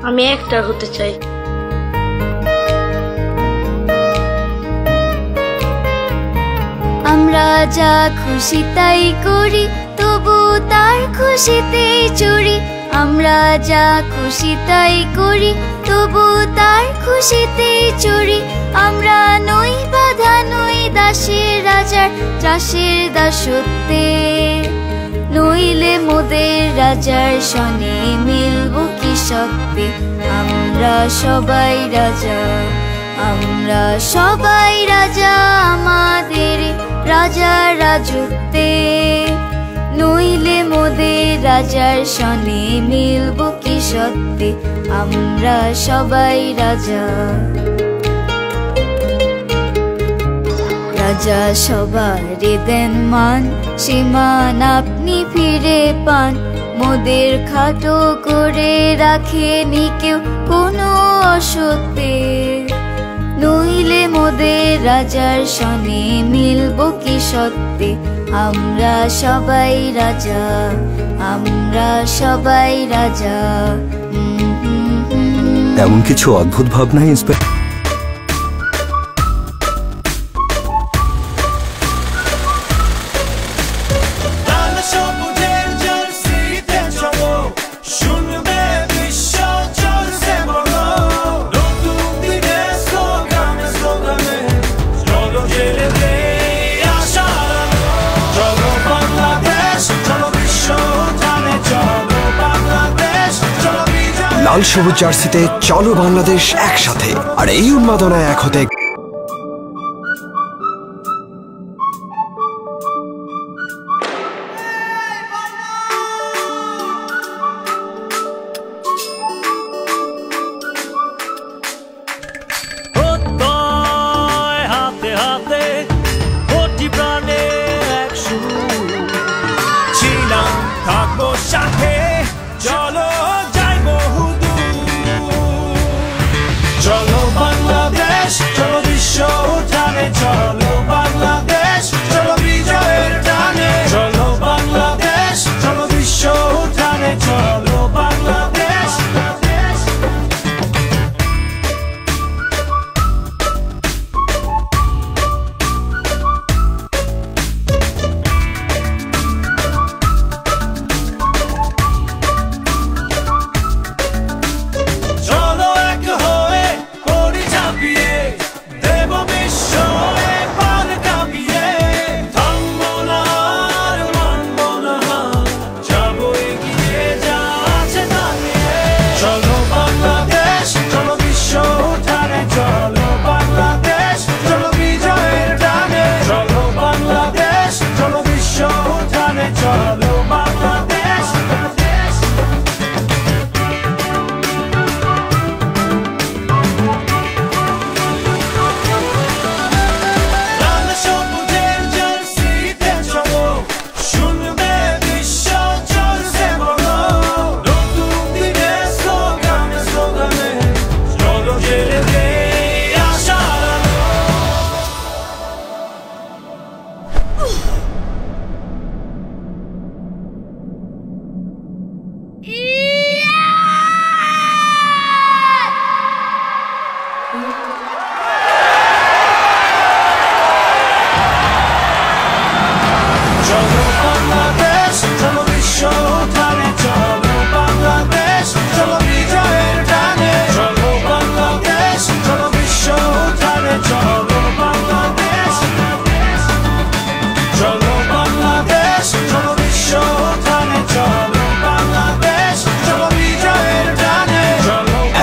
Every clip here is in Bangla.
আমি একটা হতে চাই। আমরা যা খুশি তাই করি, তবু তার খুশিতেই চুরি। আমরা যা খুশি তাই করি, তবু তার খুশিতেই চুরি। আমরা নই বাধা, নই দাসের রাজার চাষের দাসত্বে। নইলে মোদের রাজার সনে মিলব কি সত্যি। আমরা সবাই রাজা, আমরা সবাই রাজা, আমাদের রাজা রাজত্বে। নইলে মোদের রাজার সনে মিলব কি সত্যি। আমরা সবাই রাজা। রাজা সবারে দেন মান, সে মান আপনি ফিরে পান। মোদের খাটো করে রাখেনি কেউ কোনো অসত্যে। নইলে মোদের রাজার সনে মিলব কি সত্যি। আমরা সবাই রাজা, আমরা সবাই রাজা। এমন কিছু অদ্ভুত ভাবনা ইন্সপায়ার। লাল সবুজ জার্সিতে চলো বাংলাদেশ একসাথে, আর এই উন্মাদনায় এক হতে হাতে হাতে কোটি প্রাণে এক সুর ছিলাম, থাকবো সাথে। চলো চলো বাংলাদেশ, চলো বিশ্ব উঠানে। চলো বাংলাদেশ, চলো বিজয়ের টানে। চলো বাংলাদেশ, চলো বিশ্ব উঠানে। চলো বাংলাদেশ।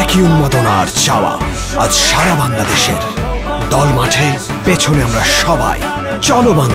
একই উন্মাদনার চাওয়া আজ সারা বাংলাদেশের। দল মাঠে, পেছনে আমরা সবাই। চলো বাংলাদেশ।